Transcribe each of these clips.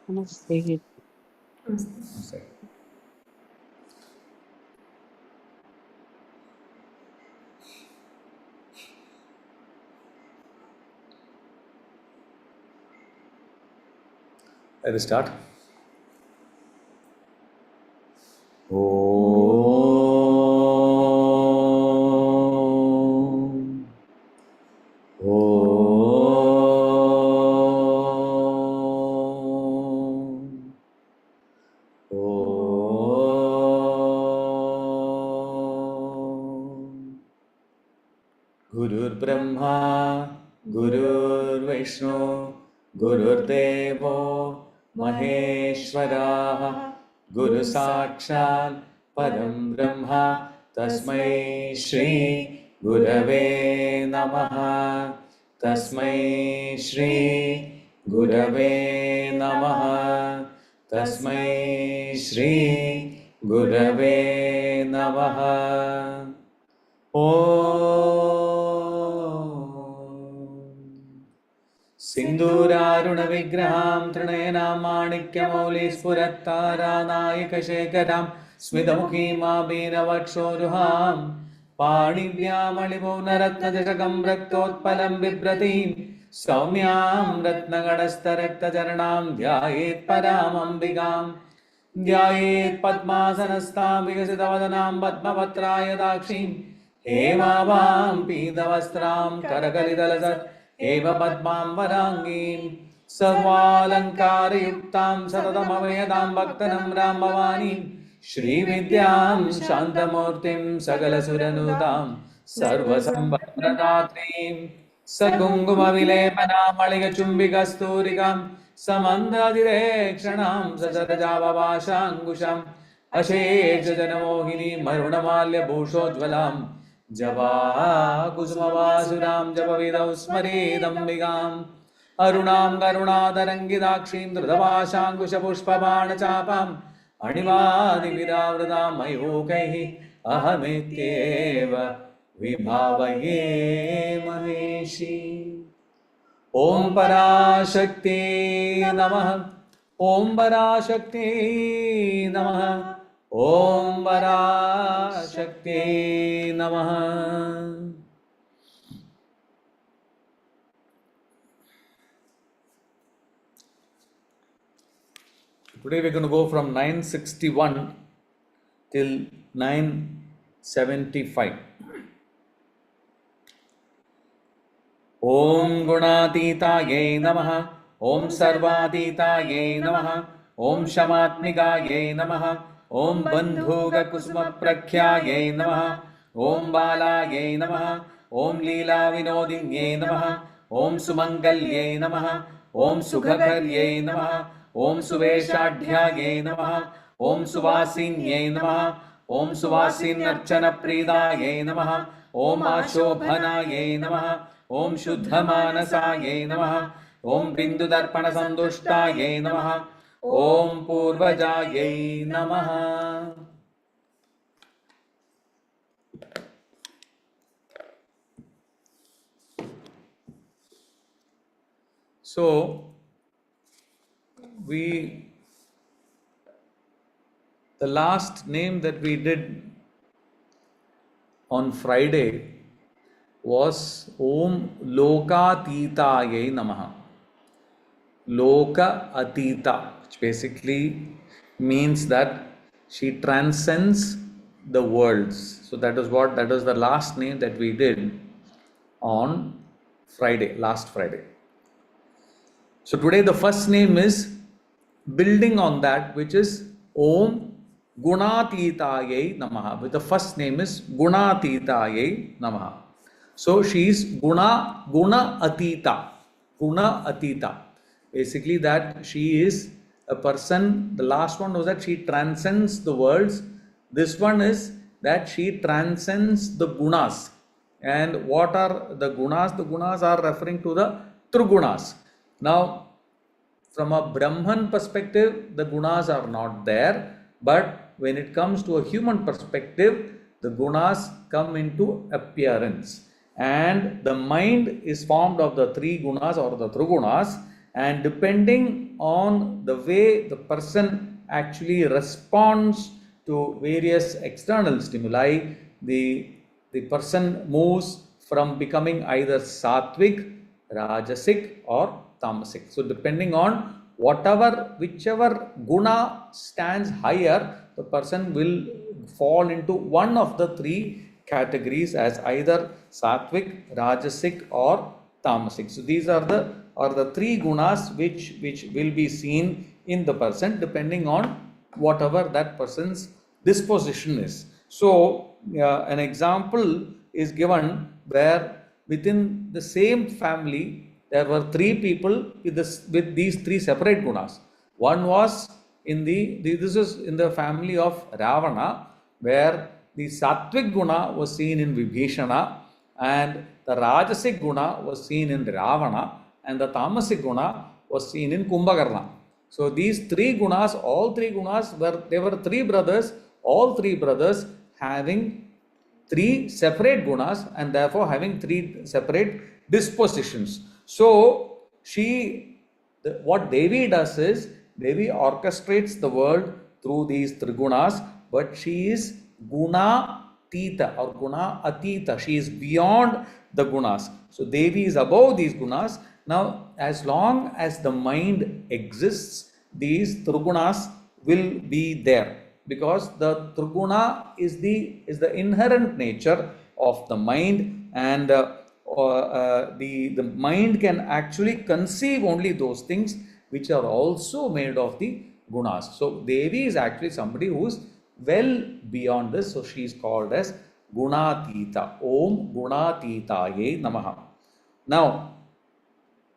Namaste. Namaste. Let us start. Om. Om. Om. Gurur Brahma, Gurur Vishnu, Gurur Devo, Maheshwara, Guru Sakshat, Param Brahma, Tasmai Shri Gurave Namaha, Tasmai Shri Gurave Namaha, Tasmai Shri Gurave Namaha. Om Sindhurarunavigraham Trinayana Manikya Spurattara Nayaka Shekaram Smidamukhi Mabina Vakshoruham Panivyamalipunaratnadishakam Raktotpalam Bibratim Saumyam Ratnagadastharaktacharanam Dhyayet Paramambikam ध्यायेत् पद्मासनस्तां विकसितवदनां पद्मपत्राय दाक्षीं हेमाभां पीतवस्त्रां करकलितलसत् एव पद्मां वराङ्गीं सर्वालङ्कारयुक्तां सततमभयदां भक्तनम्रां भवानीं श्रीविद्यां शान्तमूर्तिं सकलसुरनुतां सर्वसम्पत्प्रदात्रीं सकुङ्कुमविलेपनामणिगचुम्बिकस्तूरिकां समन्दादिरेक्षणां ससरजावभाषाङ्कुशम् अशेषजनमोहिनीं मरुणमाल्यभूषोज्ज्वलां जपाकुसुमवासुरां जपविदौ स्मरेदम्बिकाम् अरुणां करुणातरङ्गिताक्षीं धृतपाशाङ्कुशपुष्पबाणचापाम् अणिमादिविरावृतां मयूकैः अहमित्येव विभावये महेशी ओम पराशक्ति नमः ओम पराशक्ति नमः ओम पराशक्ति नमः Today we're going to go from 961 till 975. Om Gunatitaye Namaha, Om Sarvaditaye Namaha, Om Shamatmikaye Namaha, Om Bandhuga Kusma Prakhyaye Namaha, Om Balaye Namaha, Om Leela Vinodinye Namaha, Om Sumangalye Namaha, Om Sukhakarye Namaha, Om Suveshadhyaye Namaha, Om Suvasinye Namaha, Om Suvasin Archana Pridaye Namaha, Om Ashobhanaye Namaha, ओम शुद्धमानसाये नमः ओम बिंदुदर्पण संतुष्टाये नमः ओम पूर्वजाये नमः So the last name that we did on Friday was Om Lokatitaye Namaha. Loka Atita, which basically means that she transcends the worlds. So that was the last name that we did on Friday, last Friday. So today the first name is building on that, which is Om Gunatitaye Namaha. With the first name is Gunatitaye Namaha. So she is Guna Atita. Guna Atita. Basically that she is a person. The last one was that she transcends the worlds. This one is that she transcends the gunas. And what are the gunas? The gunas are referring to the Trigunas. Now, from a Brahman perspective, the gunas are not there. But when it comes to a human perspective, the gunas come into appearance. And the mind is formed of the three gunas or the Trigunas. and depending on the way the person actually responds to various external stimuli, the person moves from becoming either sattvic, rajasic, or tamasic. So, depending on whichever guna stands higher, the person will fall into one of the three categories as either sattvic, rajasic, or tamasic. So these are the three gunas which will be seen in the person depending on whatever that person's disposition is. So an example is given where within the same family there were three people with these three separate gunas. One was this is in the family of Ravana, where the sattvic guna was seen in Vibhishana, and the rajasic guna was seen in Ravana, and the tamasic guna was seen in Kumbhakarna. So these three gunas, all three gunas were three brothers, all three brothers having three separate gunas and therefore having three separate dispositions. So what Devi does is, Devi orchestrates the world through these trigunas, but she is guna tita or guna atita. She is beyond the gunas. So Devi is above these gunas. Now, as long as the mind exists, these trigunas will be there, because the triguna is the inherent nature of the mind, and the mind can actually conceive only those things which are also made of the gunas. So Devi is actually somebody who is well beyond this. So she is called as Gunatita. Om Gunatitaye Namaha. Now,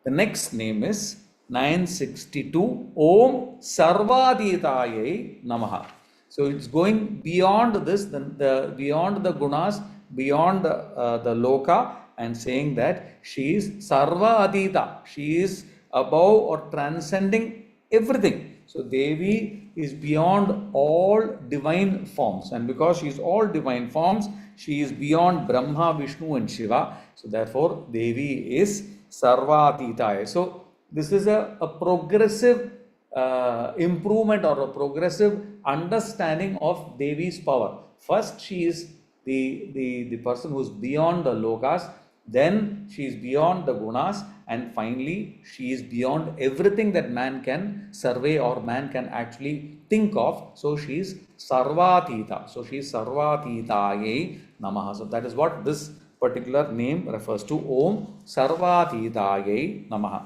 the next name is 962 Om Sarvaditaye Namaha. So it's going beyond this, beyond the gunas, beyond the loka, and saying that she is Sarva Adita. She is above or transcending everything. So Devi is beyond all divine forms, and because she is all divine forms, she is beyond Brahma, Vishnu, and Shiva. So therefore, Devi is Sarva Adita. So this is a progressive improvement or a progressive understanding of Devi's power. First, she is the person who is beyond the lokas, then she is beyond the gunas, and finally she is beyond everything that man can survey or man can actually think of. So she is Sarvatita. So she is Sarvatitaye Namaha. So that is what this particular name refers to. Om Sarvatitaye Namaha.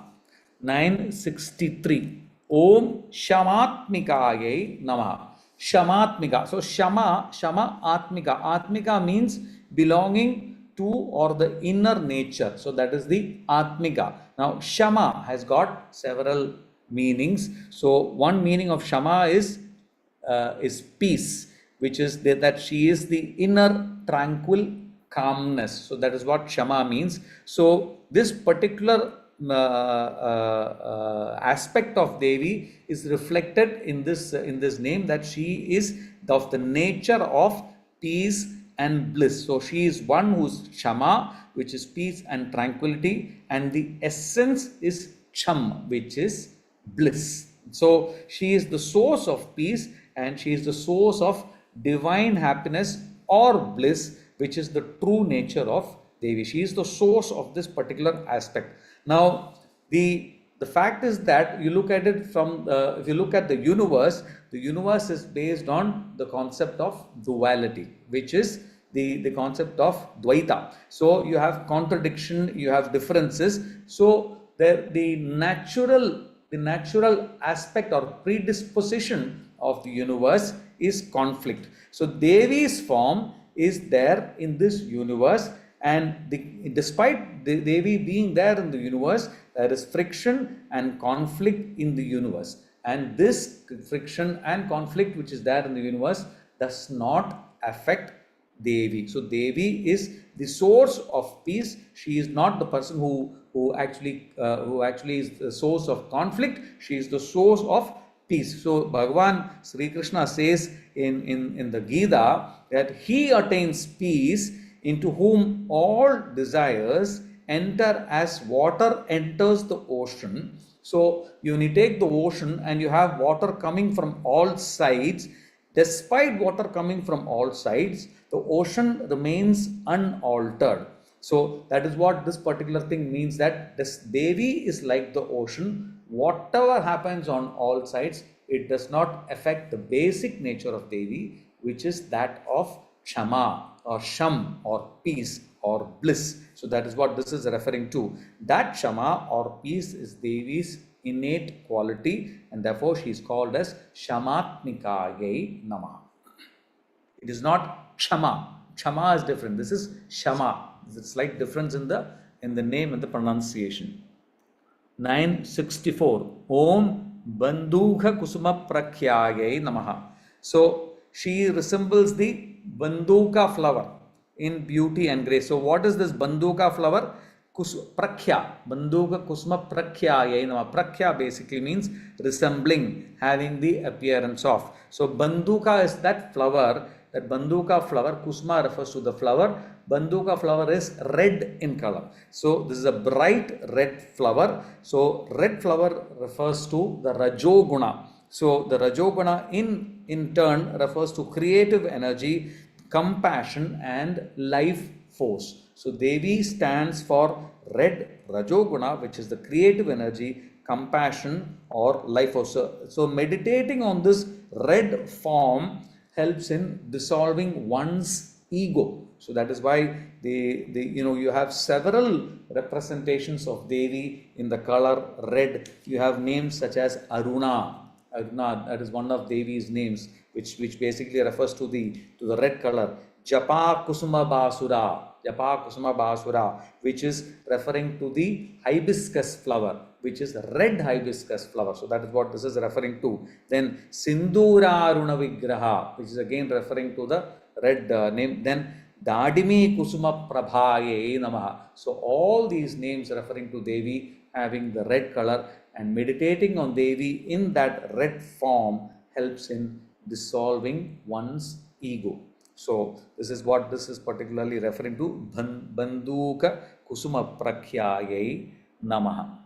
963 Om Shamatmikaye Namaha. Shamatmika. So Shama Atmika. Atmika means belonging to or the inner nature. So that is the Atmika. Now Shama has got several meanings. So one meaning of Shama is peace, which is that she is the inner tranquil calmness. So that is what Shama means. So this particular aspect of Devi is reflected in this name, that she is of the nature of peace and bliss. So she is one who is Shama, which is peace and tranquility, and the essence is Cham, which is bliss. So she is the source of peace, and she is the source of divine happiness or bliss, which is the true nature of Devi. She is the source of this particular aspect. Now, the fact is that you look at it from, if you look at the universe is based on the concept of duality, which is the concept of Dvaita. So you have contradiction, you have differences. So the natural aspect or predisposition of the universe is conflict. So Devi's form is there in this universe, and despite the Devi being there in the universe, there is friction and conflict in the universe, and this friction and conflict which is there in the universe does not affect Devi. So Devi is the source of peace. She is not the person who actually is the source of conflict. She is the source of peace. So Bhagavan Sri Krishna says in the Gita that he attains peace, into whom all desires enter as water enters the ocean, So when you take the ocean and you have water coming from all sides, despite water coming from all sides, the ocean remains unaltered. So that is what this particular thing means, that this Devi is like the ocean. Whatever happens on all sides, it does not affect the basic nature of Devi, which is that of Kshama or Sham or peace or bliss. So that is what this is referring to. That Kshama or peace is Devi's innate quality, and therefore she is called as Shamatnikayai Namaha. It is not Kshama. Kshama is different. This is Shama. There's a slight difference in the name and the pronunciation. 964. Om Bandhuka Kusuma Prakhyayai Namaha. So she resembles the Bandhuka flower in beauty and grace. So what is this Bandhuka flower? Prakhya. Bandhuka Kusuma Prakhyayai Namaha. Prakhya basically means resembling, having the appearance of. So Bandhuka is that flower. That Bandhuka flower, Kusma refers to the flower. Bandhuka flower is red in color. So this is a bright red flower. So red flower refers to the Rajoguna. So the Rajoguna in turn refers to creative energy, compassion and life force. So Devi stands for red Rajoguna, which is the creative energy, compassion or life force. So meditating on this red form helps in dissolving one's ego. So that is why you have several representations of Devi in the color red. You have names such as Aruna. Aruna, that is one of Devi's names, which basically refers to the red color. Japa Kusuma Basura, which is referring to the hibiscus flower, which is red hibiscus flower. So that is what this is referring to. Then Sindura Aruna Vigraha, which is again referring to the red name. Then Dadimi Kusuma Prabhaye Namaha. So all these names referring to Devi having the red color, and meditating on Devi in that red form helps in dissolving one's ego. So this is what this is particularly referring to. Bandhuka Kusuma Prakhyayai Namaha.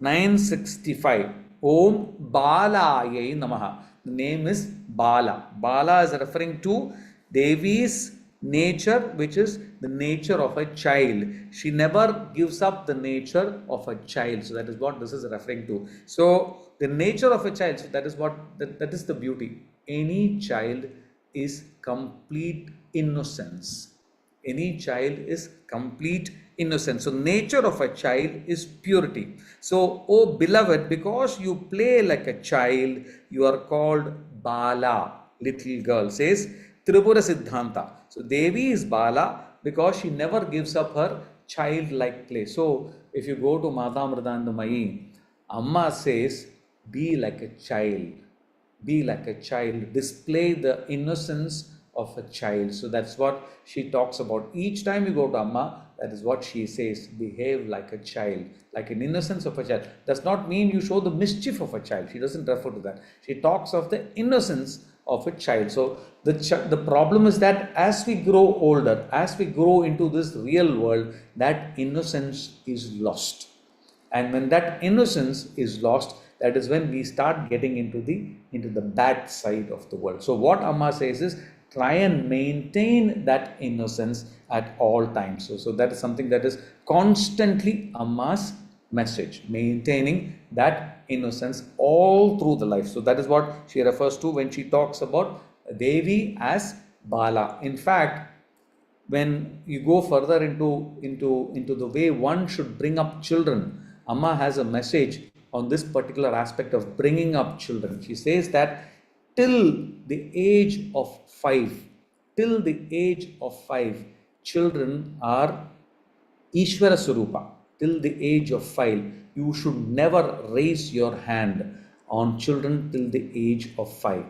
965. Om Balayai Namaha. The name is Bala. Bala is referring to Devi's nature, which is the nature of a child. She never gives up the nature of a child. So that is what this is referring to. So the nature of a child, so that is what that is the beauty. Any child is complete innocence. Any child is complete innocence. So nature of a child is purity. So, oh beloved, because you play like a child, you are called Bala, little girl, says Tripura Siddhanta. So Devi is Bala because she never gives up her childlike play. So if you go to Mata Mridandamayi, Amma says, be like a child. Be like a child. Display the innocence of a child. So that's what she talks about. Each time you go to Amma, that is what she says. Behave like a child, like an innocence of a child. Does not mean you show the mischief of a child. She doesn't refer to that. She talks of the innocence of a child. So the problem is that as we grow older, as we grow into this real world, that innocence is lost. And when that innocence is lost, that is when we start getting into the bad side of the world. So what Amma says is, try and maintain that innocence at all times. So that is something that is constantly Amma's message, maintaining that innocence all through the life. So that is what she refers to when she talks about Devi as Bala. In fact, when you go further into the way one should bring up children, Amma has a message on this particular aspect of bringing up children. She says that till the age of 5, children are Ishvara Surupa. Till the age of 5, you should never raise your hand on children till the age of 5.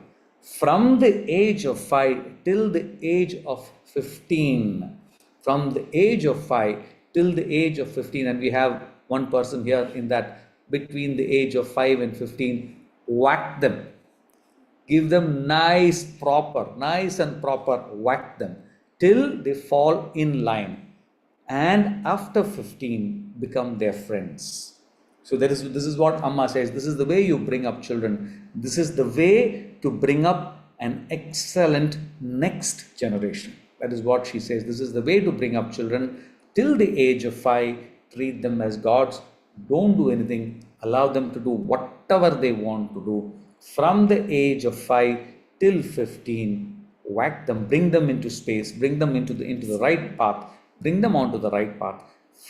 From the age of 5 till the age of 15, from the age of 5 till the age of 15, and we have one person here in that between the age of 5 and 15, whack them. Give them nice and proper whack them till they fall in line. And after 15, become their friends. So this is what Amma says. This is the way you bring up children. This is the way to bring up an excellent next generation. That is what she says. This is the way to bring up children till the age of 5. Treat them as gods. Don't do anything. Allow them to do whatever they want to do. From the age of 5 till 15, whack them, bring them into space, bring them into the right path, bring them onto the right path.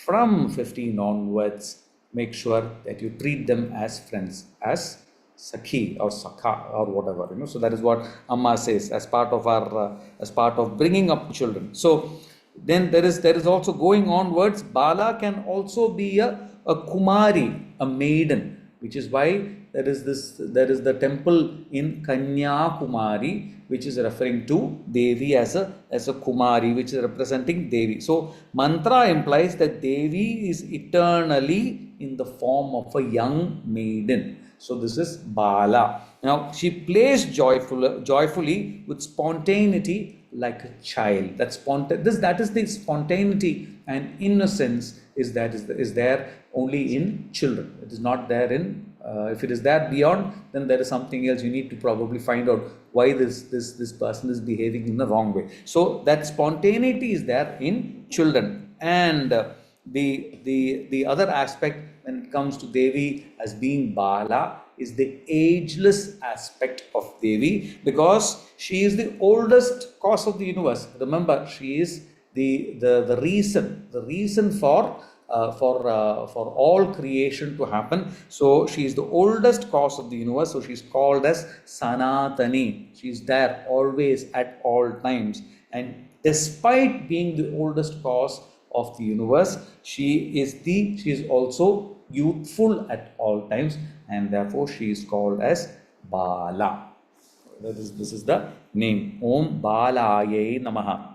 From 15 onwards, make sure that you treat them as friends, as Sakhi or Sakha or whatever, So that is what Amma says as part of our, as part of bringing up children. So then there is also going onwards. Bala can also be a Kumari, a maiden, which is why there is the temple in Kanyakumari, which is referring to Devi as a Kumari, which is representing Devi. So mantra implies that Devi is eternally in the form of a young maiden. So this is Bala. Now she plays joyfully with spontaneity like a child. That is the spontaneity and innocence is there only in children. It is not there in. If it is there beyond, then there is something else. You need to probably find out why this person is behaving in the wrong way. So that spontaneity is there in children. And the other aspect when it comes to Devi as being Bala is the ageless aspect of Devi, because she is the oldest cause of the universe. Remember, she is the reason for all creation to happen. So she is the oldest cause of the universe. So she is called as Sanatani. She is there always at all times. And despite being the oldest cause of the universe, she is also youthful at all times, and therefore she is called as Bala. This is the name. Om Balaye Namaha.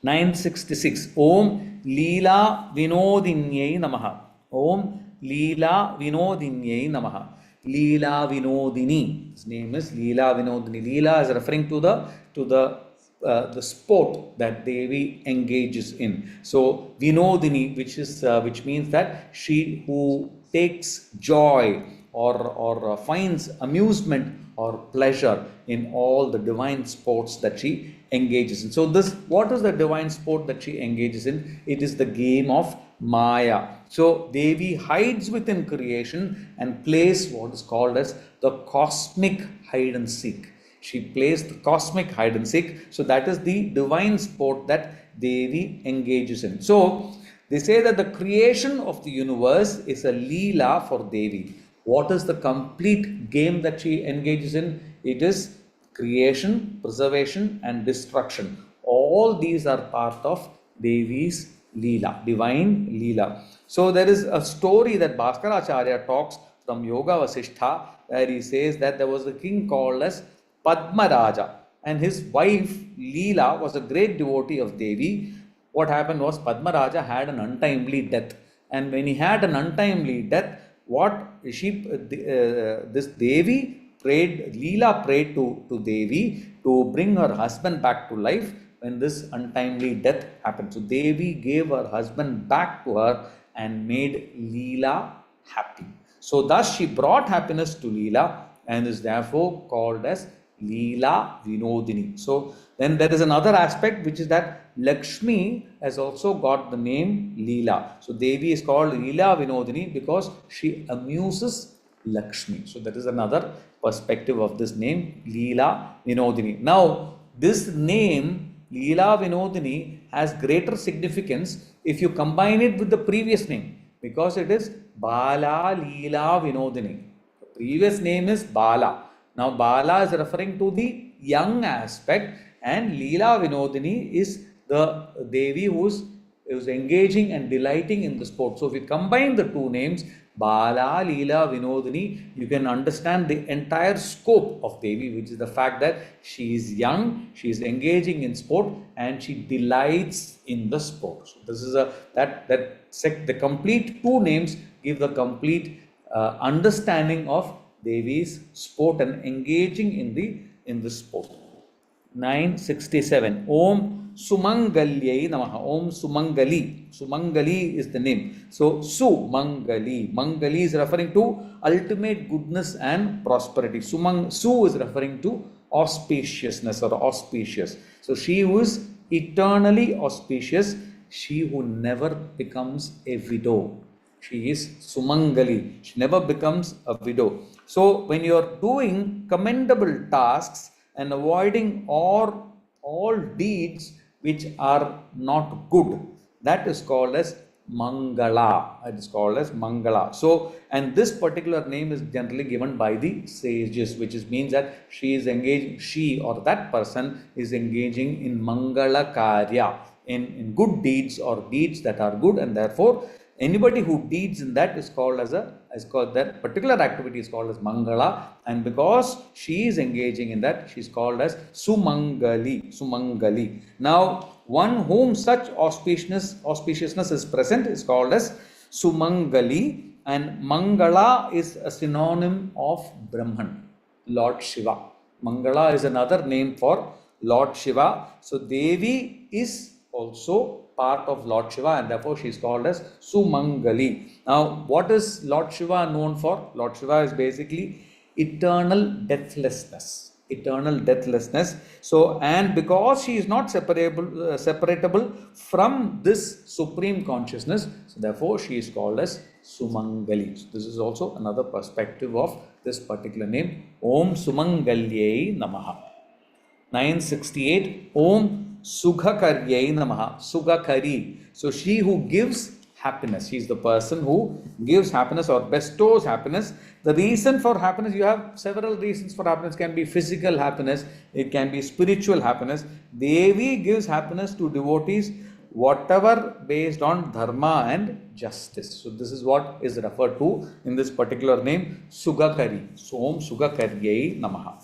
966. Om Leela Vinodinyai Namaha. Om Leela Vinodinyai Namaha. Leela Vinodini. His name is Leela Vinodini. Leela is referring to the sport that Devi engages in. So Vinodini, which means that she who takes joy or finds amusement or pleasure in all the divine sports that she engages in. So what is the divine sport that she engages in? It is the game of Maya. So Devi hides within creation and plays what is called as the cosmic hide and seek. She plays the cosmic hide and seek. So that is the divine sport that Devi engages in. So they say that the creation of the universe is a Leela for Devi. What is the complete game that she engages in? It is creation, preservation and destruction. All these are part of Devi's Leela, divine Leela. So there is a story that Bhaskaracharya talks from Yoga Vasishtha, where he says that there was a king called as Padmaraja, and his wife Leela was a great devotee of Devi. What happened was Padmaraja had an untimely death, and when he had an untimely death, this Devi prayed, Leela prayed to Devi to bring her husband back to life when this untimely death happened. So Devi gave her husband back to her and made Leela happy. So thus she brought happiness to Leela and is therefore called as Leela Vinodini. So then there is another aspect, which is that Lakshmi has also got the name Leela. So Devi is called Leela Vinodini because she amuses Lakshmi. So that is another perspective of this name, Leela Vinodini. Now this name Leela Vinodini has greater significance if you combine it with the previous name, because it is Bala Leela Vinodini. The previous name is Bala. Now Bala is referring to the young aspect, and Leela Vinodini is the Devi who is engaging and delighting in the sport. So if you combine the two names, Bala Leela Vinodini, you can understand the entire scope of Devi, which is the fact that she is young, she is engaging in sport, and she delights in the sport. So this is the complete two names give the complete understanding of Devi's sport and engaging in the sport. 967. Om Sumangalyai Namaha. Om Sumangali. Sumangali is the name. So Sumangali. Mangali is referring to ultimate goodness and prosperity. Su is referring to auspiciousness or auspicious. So she who is eternally auspicious, she who never becomes a widow. She is Sumangali. She never becomes a widow. So when you are doing commendable tasks and avoiding all deeds which are not good, that is called as Mangala. It is called as Mangala. So, and this particular name is generally given by the sages, which means that she or that person is engaging in Mangala Karya, in good deeds or deeds that are good, and therefore anybody who deeds in that is called that particular activity is called as Mangala, and because she is engaging in that, she is called as Sumangali. Now, one whom such auspiciousness is present is called as Sumangali, and Mangala is a synonym of Brahman, Lord Shiva. Mangala is another name for Lord Shiva. So Devi is also part of Lord Shiva, and therefore she is called as Sumangali. Now, what is Lord Shiva known for? Lord Shiva is basically eternal deathlessness. Eternal deathlessness. So, and because she is not separable from this supreme consciousness, so therefore she is called as Sumangali. So this is also another perspective of this particular name. Om Sumangalyai Namaha. 968. Om Sugakaryai Namaha. Sugakari. So she who gives happiness. She is the person who gives happiness or bestows happiness. The reason for happiness, you have several reasons for happiness. It can be physical happiness, it can be spiritual happiness. Devi gives happiness to devotees, whatever based on dharma and justice. So this is what is referred to in this particular name, Sugakari. So Om Sugakaryai Namaha.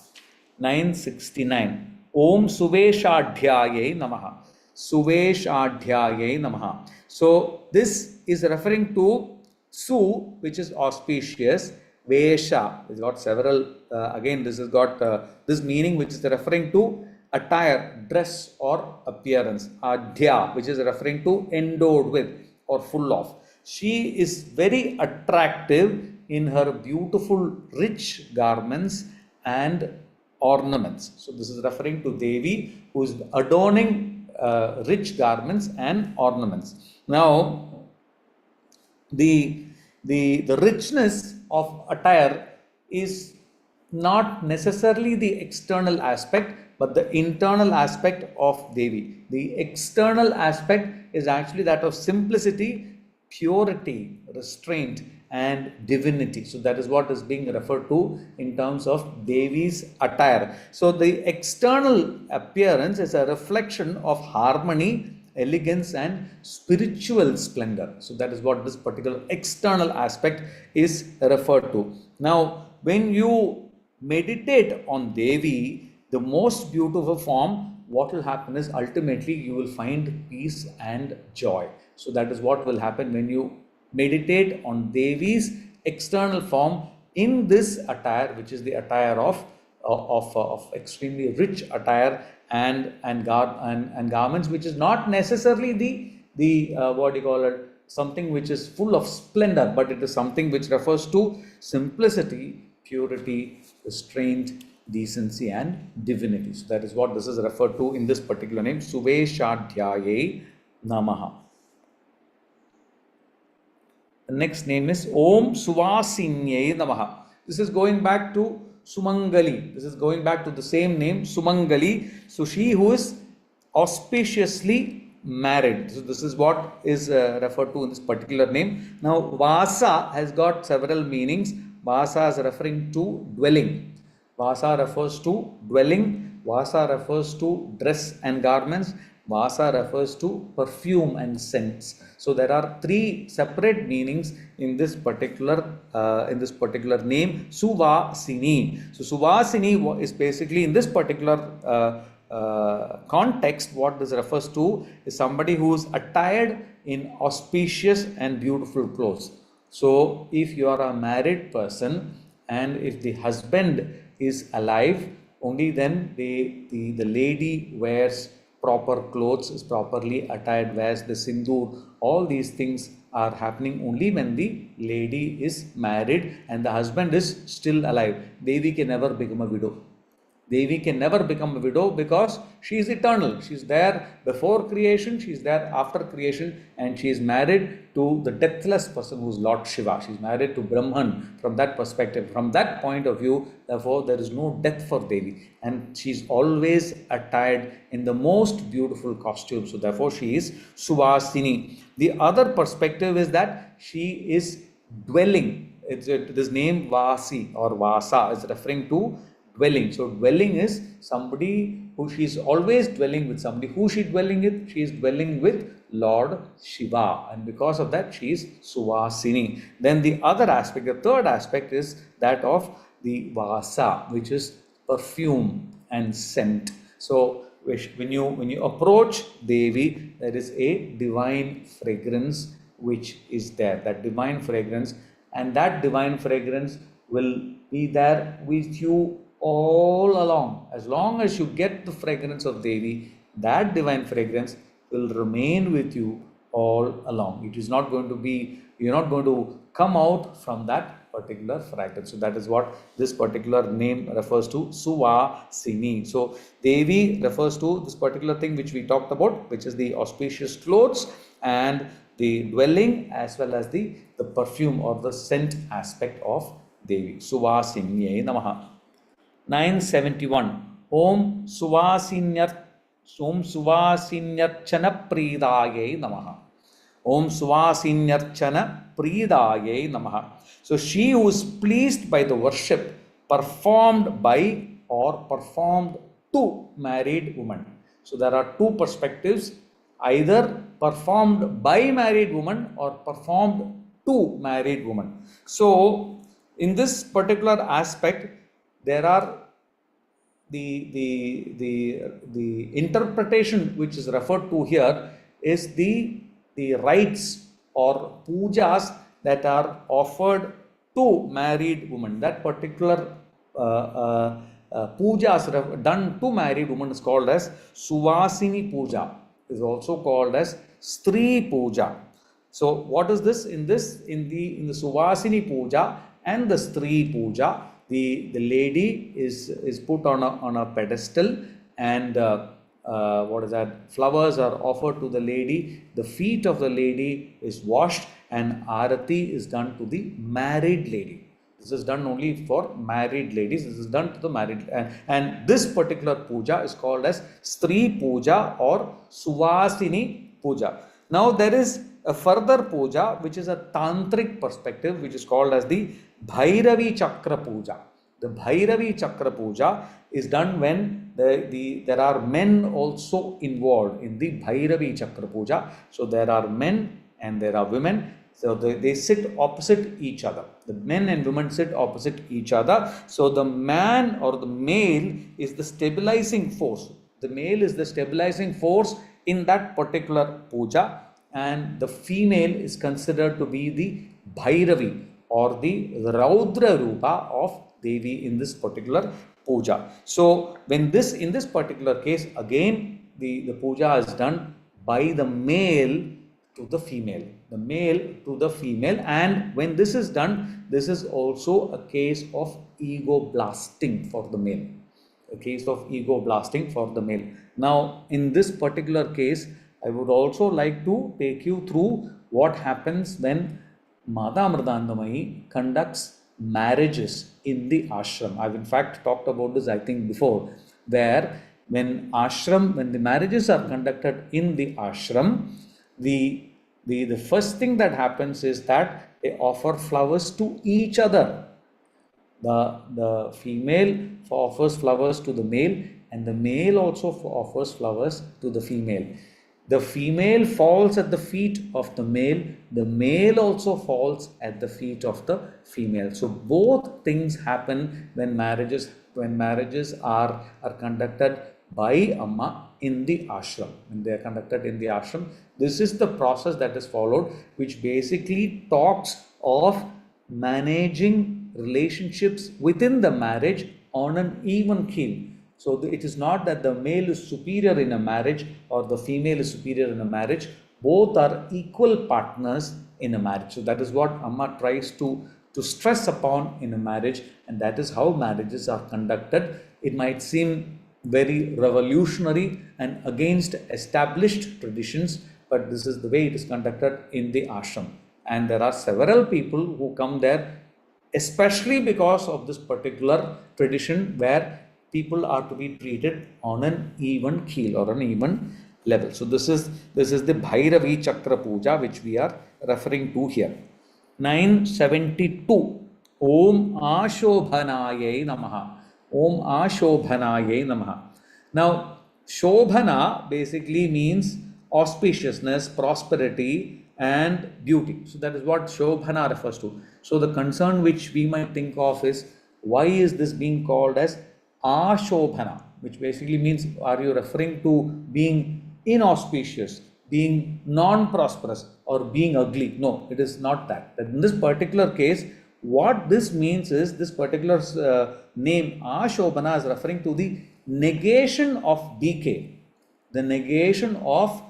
969. Om Suveshadhyayai Namaha. Suveshadhyayai Namaha. So this is referring to Su, which is auspicious. Vesha has got several, again this has got this meaning which is referring to attire, dress or appearance. Adhya, which is referring to endowed with or full of. She is very attractive in her beautiful rich garments and ornaments. So this is referring to Devi who is adorning rich garments and ornaments. Now, the richness of attire is not necessarily the external aspect, but the internal aspect of Devi. The external aspect is actually that of simplicity, purity, restraint, and divinity. So that is what is being referred to in terms of Devi's attire. So the external appearance is a reflection of harmony, elegance and spiritual splendor. So that is what this particular external aspect is referred to. Now, when you meditate on Devi, the most beautiful form, what will happen is ultimately you will find peace and joy. So that is what will happen when you meditate on Devi's external form in this attire, which is the attire of extremely rich attire and garments, which is not necessarily the what do you call it, something which is full of splendor, but it is something which refers to simplicity, purity, restraint, decency and divinity. So that is what this is referred to in this particular name, Suveshadhyaye Namaha. The next name is Om Suvasinyai Namaha. This is going back to Sumangali. This is going back to the same name, Sumangali. So she who is auspiciously married. So this is what is referred to in this particular name. Now Vasa has got several meanings. Vasa is referring to dwelling. Vasa refers to dwelling. Vasa refers to dress and garments. Vasa refers to perfume and scents. So there are three separate meanings in this particular name, Suvasini. So Suvasini is basically in this particular context, what this refers to is somebody who is attired in auspicious and beautiful clothes. So if you are a married person and if the husband is alive, only then the lady wears proper clothes, is properly attired, wears the sindoor. All these things are happening only when the lady is married and the husband is still alive. Devi can never become a widow. Devi can never become a widow because she is eternal. She is there before creation, she is there after creation, and she is married to the deathless person who is Lord Shiva. She is married to Brahman from that perspective. From that point of view, therefore, there is no death for Devi, and she is always attired in the most beautiful costume. So, therefore, she is Suvasini. The other perspective is that she is dwelling. This name Vasi or Vasa is referring to dwelling. So dwelling is somebody who she is always dwelling with somebody. Who she dwelling with? She is dwelling with Lord Shiva, and because of that she is Suvasini. Then the other aspect, the third aspect, is that of the Vasa, which is perfume and scent. So when you approach Devi, there is a divine fragrance which is there. That divine fragrance, and that divine fragrance will be there with you all along. As long as you get the fragrance of Devi, that divine fragrance will remain with you all along. It is not going to be, you're not going to come out from that particular fragrance. So that is what this particular name refers to, Suvasini. So Devi refers to this particular thing which we talked about, which is the auspicious clothes and the dwelling, as well as the perfume or the scent aspect of Devi. Suvasinyai Namaha. 971. Om Suvasinyarchana Pridayai Namaha. Om Suvasinyarchana Pridayai Namaha. So she who is pleased by the worship performed by or performed to married woman. So there are two perspectives, either performed by married woman or performed to married woman. So in this particular aspect, there are the interpretation which is referred to here is the rites or pujas that are offered to married women. That particular pujas done to married women is called as Suvasini Puja. Is also called as Stri Puja. So what is this? In the Suvasini Puja and the Stri Puja, the lady is put on a pedestal, and what is that? Flowers are offered to the lady. The feet of the lady is washed, and arati is done to the married lady. This is done only for married ladies. This is done to the married, and this particular puja is called as Stri Puja or Suvasini Puja. Now there is a further puja which is a tantric perspective, which is called as the Bhairavi Chakra Puja. The Bhairavi Chakra Puja is done when there are men also involved in the Bhairavi Chakra Puja. So there are men and there are women. So they sit opposite each other. The men and women sit opposite each other. So the man or the male is the stabilizing force. The male is the stabilizing force in that particular puja, and the female is considered to be the Bhairavi or the Raudra Rupa of Devi in this particular puja. So when in this particular case, again the puja is done by the male to the female, and when this is done, this is also a case of ego blasting for the male. A case of ego blasting for the male. Now, in this particular case, I would also like to take you through what happens when Mata Amridandamayi conducts marriages in the ashram. I've in fact talked about this, I think, before, where when the marriages are conducted in the ashram, the first thing that happens is that they offer flowers to each other. The female offers flowers to the male, and the male also offers flowers to the female. The female falls at the feet of the male also falls at the feet of the female. So both things happen when marriages are conducted by Amma in the ashram. When they are conducted in the ashram, this is the process that is followed, which basically talks of managing relationships within the marriage on an even keel. So it is not that the male is superior in a marriage or the female is superior in a marriage. Both are equal partners in a marriage. So that is what Amma tries to stress upon in a marriage, and that is how marriages are conducted. It might seem very revolutionary and against established traditions, but this is the way it is conducted in the ashram. And there are several people who come there especially because of this particular tradition where people are to be treated on an even keel or an even level. So this is the Bhairavi Chakra Puja which we are referring to here. 972. Om Ashobhanayai Namaha. Om Ashobhanayai Namaha. Now, Shobhana basically means auspiciousness, prosperity, and beauty. So that is what Shobhana refers to. So the concern which we might think of is, why is this being called as Ashobhana, which basically means, are you referring to being inauspicious, being non-prosperous, or being ugly? No, it is not that. In this particular case, what this means is, this particular name Ashobhana is referring to the negation of decay, the negation of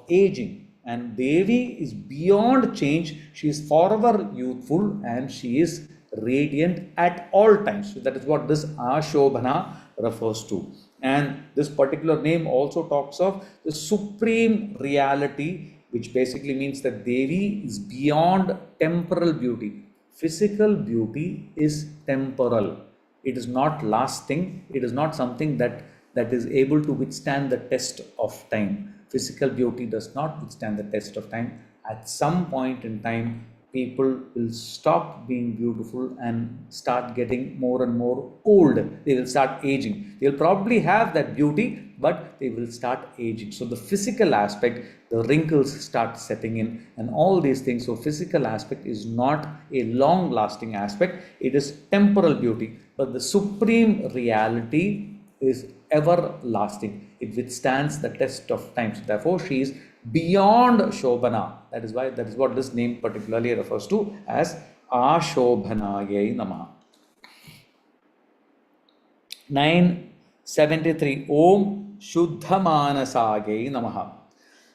aging. And Devi is beyond change. She is forever youthful and she is radiant at all times. So that is what this Ashobhana refers to. And this particular name also talks of the supreme reality, which basically means that Devi is beyond temporal beauty. Physical beauty is temporal. It is not lasting. It is not something that is able to withstand the test of time. Physical beauty does not withstand the test of time. At some point in time, people will stop being beautiful and start getting more and more old. They will start aging. They will probably have that beauty, but they will start aging. So the physical aspect, the wrinkles start setting in and all these things. So physical aspect is not a long lasting aspect. It is temporal beauty. But the supreme reality is everlasting. It withstands the test of time. So therefore, she is beyond Shobhana. That is what this name particularly refers to as Ashobhanayai Namaha. 973. Om Shuddhamanasayai Namaha.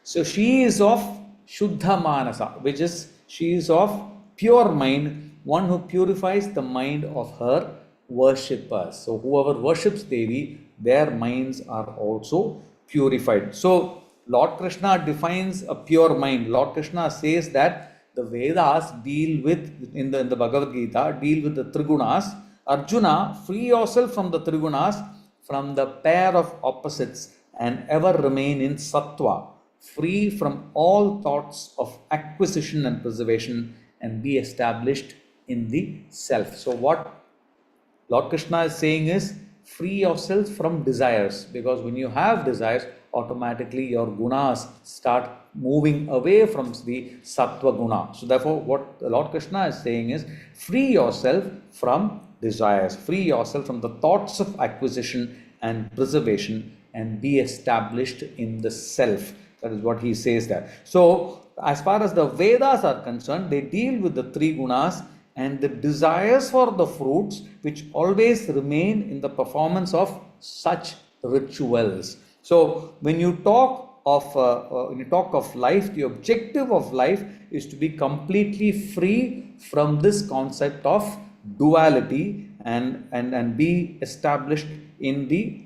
So she is of Shuddha Manasa, which is she is of pure mind, one who purifies the mind of her worshippers. So whoever worships Devi, their minds are also purified. So Lord Krishna defines a pure mind. Lord Krishna says that the Vedas deal with, in the Bhagavad Gita, deal with the Trigunas. Arjuna, free yourself from the Trigunas, from the pair of opposites, and ever remain in Sattva, free from all thoughts of acquisition and preservation, and be established in the self. So what Lord Krishna is saying is, free yourself from desires, because when you have desires, automatically your gunas start moving away from the sattva guna. So therefore, what Lord Krishna is saying is, free yourself from desires, free yourself from the thoughts of acquisition and preservation, and be established in the self. That is what he says there. So as far as the Vedas are concerned, they deal with the three gunas and the desires for the fruits, which always remain in the performance of such rituals. So when you talk of life, the objective of life is to be completely free from this concept of duality and be established in the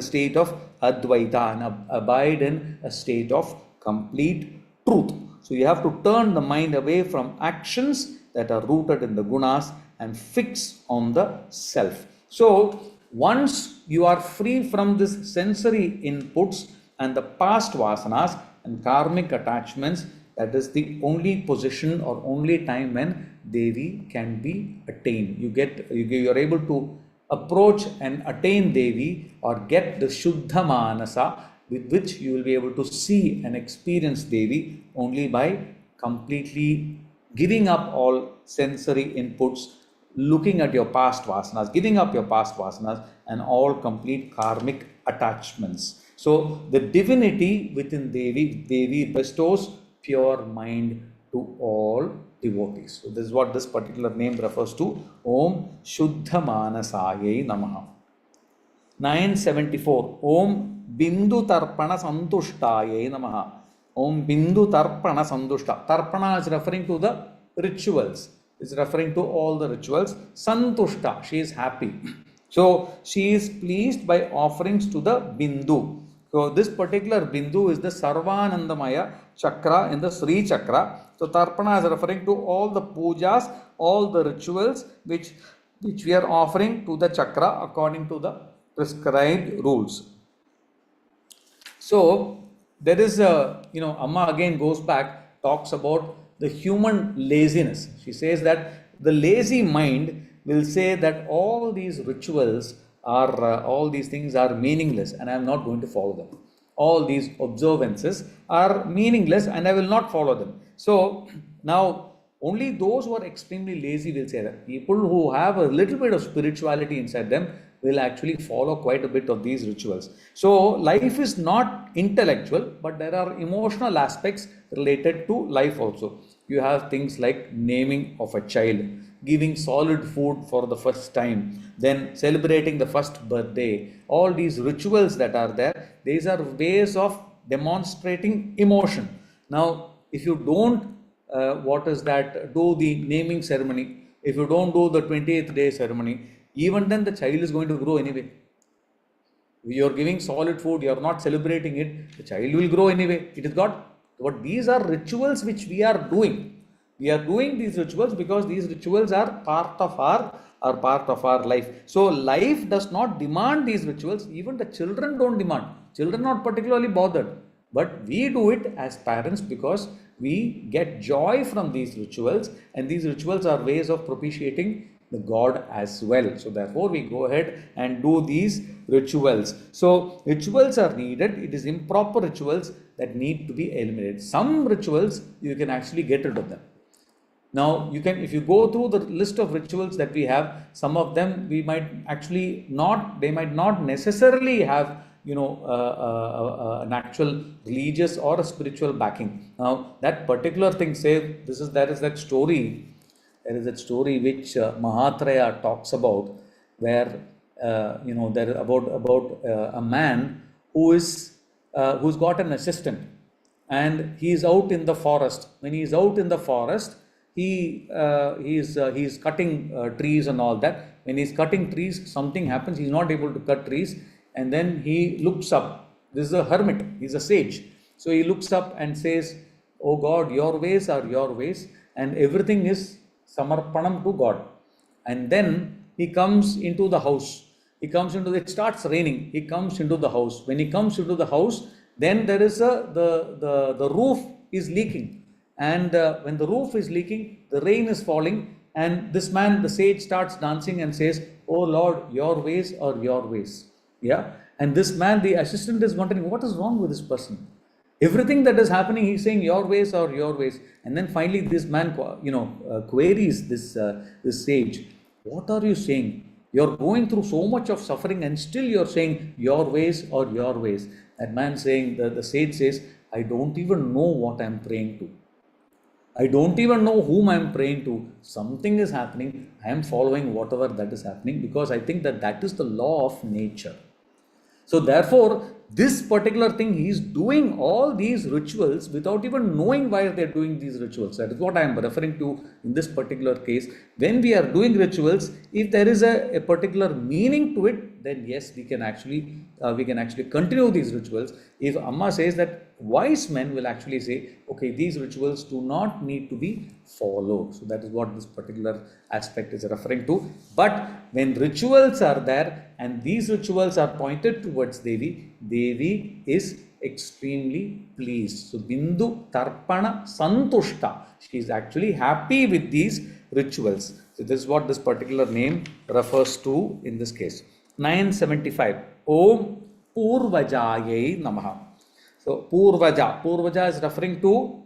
state of Advaita and abide in a state of complete truth. So you have to turn the mind away from actions that are rooted in the gunas and fix on the self. So once you are free from this sensory inputs and the past vasanas and karmic attachments, that is the only position or only time when Devi can be attained. You are able to approach and attain Devi or get the Shuddha Manasa, with which you will be able to see and experience Devi only by completely giving up all sensory inputs, looking at your past vasanas, giving up your past vasanas and all complete karmic attachments. So the divinity within Devi bestows pure mind to all devotees. So this is what this particular name refers to. Om Shuddha Manasayai Namaha. 974. Om Bindu Tarpana Santushtaye Namaha. Om Bindu Tarpana Santushta. Tarpana is referring to the rituals. It's referring to all the rituals. Santushta, she is happy. So she is pleased by offerings to the Bindu. So this particular Bindu is the Sarvanandamaya chakra in the Sri chakra. So Tarpana is referring to all the pujas, all the rituals which we are offering to the chakra according to the prescribed rules. So there is a, Amma again goes back, talks about the human laziness. She says that the lazy mind will say that all these rituals are, all these things are meaningless and I am not going to follow them. All these observances are meaningless and I will not follow them. So now only those who are extremely lazy will say that. People who have a little bit of spirituality inside them will actually follow quite a bit of these rituals. So life is not intellectual, but there are emotional aspects related to life also. You have things like naming of a child, giving solid food for the first time, then celebrating the first birthday. All these rituals that are there, these are ways of demonstrating emotion. Now, if you don't do the naming ceremony, if you don't do the 28th day ceremony, even then the child is going to grow anyway. You are giving solid food, you are not celebrating it, the child will grow anyway. It is God. But these are rituals which we are doing. We are doing these rituals because these rituals are part of our life. So life does not demand these rituals. Even the children don't demand. Children are not particularly bothered. But we do it as parents because we get joy from these rituals, and these rituals are ways of propitiating the God as well. So therefore we go ahead and do these rituals. So rituals are needed. It is improper rituals that need to be eliminated. Some rituals you can actually get rid of them. Now you can, if you go through the list of rituals that we have, some of them we might actually not, they might not necessarily have an actual religious or a spiritual backing. Now that particular thing, say there is that story which Mahatraya talks about, where there about a man who's got an assistant, and he is out in the forest. When he is out in the forest, he is cutting trees and all that. When he is cutting trees, something happens. He is not able to cut trees. And then he looks up. This is a hermit. He's a sage. So he looks up and says, "Oh God, your ways are your ways, and everything is samarpanam to God." And then he comes into the house. It starts raining. He comes into the house. When he comes into the house, then there is the roof is leaking. And when the roof is leaking, the rain is falling. And this man, the sage, starts dancing and says, "Oh Lord, your ways are your ways." Yeah, and this man, the assistant, is wondering what is wrong with this person. Everything that is happening, he's saying your ways are your ways. And then finally, this man, queries this sage. What are you saying? You're going through so much of suffering, and still you're saying your ways are your ways. That man saying, the sage says, "I don't even know what I'm praying to. I don't even know whom I'm praying to. Something is happening. I am following whatever that is happening because I think that is the law of nature." So therefore, this particular thing, he is doing all these rituals without even knowing why they are doing these rituals. That is what I am referring to in this particular case. When we are doing rituals, if there is a particular meaning to it, then yes, we can actually continue these rituals. If Amma says that, wise men will actually say, okay, these rituals do not need to be followed. So that is what this particular aspect is referring to. But when rituals are there and these rituals are pointed towards Devi, Devi is extremely pleased. So Bindu Tarpana Santushta. She is actually happy with these rituals. So this is what this particular name refers to in this case. 975. Om Purvajayai Namaha. So Purvaja is referring to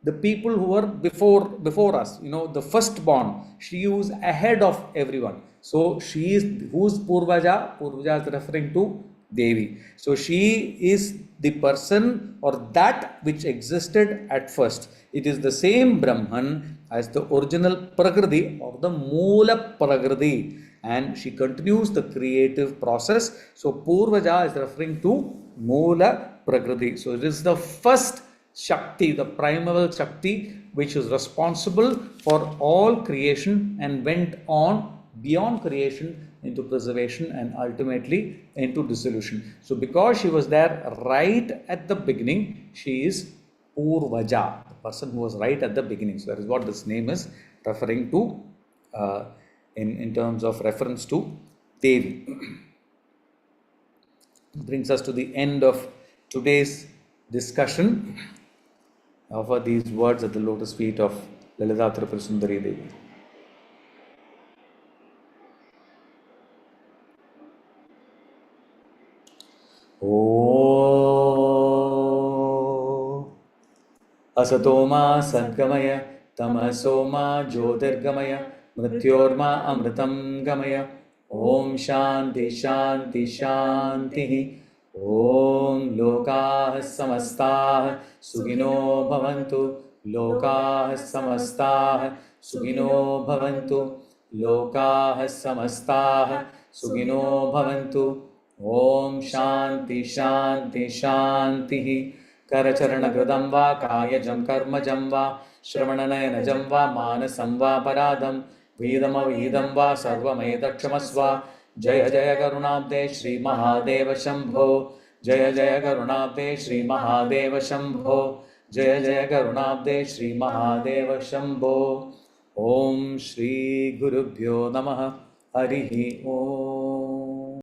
the people who were before us, the firstborn. She was ahead of everyone. So she is, who's Purvaja? Purvaja is referring to Devi. So she is the person or that which existed at first. It is the same Brahman as the original Prakriti or the Moola Prakriti. and she continues the creative process. So Purvaja is referring to Moola Prakriti. So it is the first Shakti, the primal Shakti, which is responsible for all creation and went on beyond creation into preservation and ultimately into dissolution. So because she was there right at the beginning, she is Purvaja, the person who was right at the beginning. So that is what this name is referring to in terms of reference to Devi. Brings us to the end of today's discussion. I offer these words at the lotus feet of Lalitha Tripura Sundari Devi. Oh, Asatoma Sadgamaya, Tamasoma Jyotirgamaya, Mrityorma Amritam Gamaya. Om Shanti Shanti Shanti. Om Lokah Samastah Sugino Bhavantu. Lokah Samastah Sugino Bhavantu. Lokah Samastah Sugino Bhavantu. Om Shanti Shanti Shanti. करचरणकृतं वा कायजं कर्मजं वा श्रवणनयनजं वा मानसं वा पराधं वेदमवेदं वा सर्वमेतत्क्षमस्व जय जय करुणाब्दे श्रीमहादेव शम्भो जय जय करुणाब्दे श्रीमहादेव शम्भो जय जय करुणाब्दे श्रीमहादेव शम्भो। ॐ श्रीगुरुभ्यो नमः। हरिः ॐ।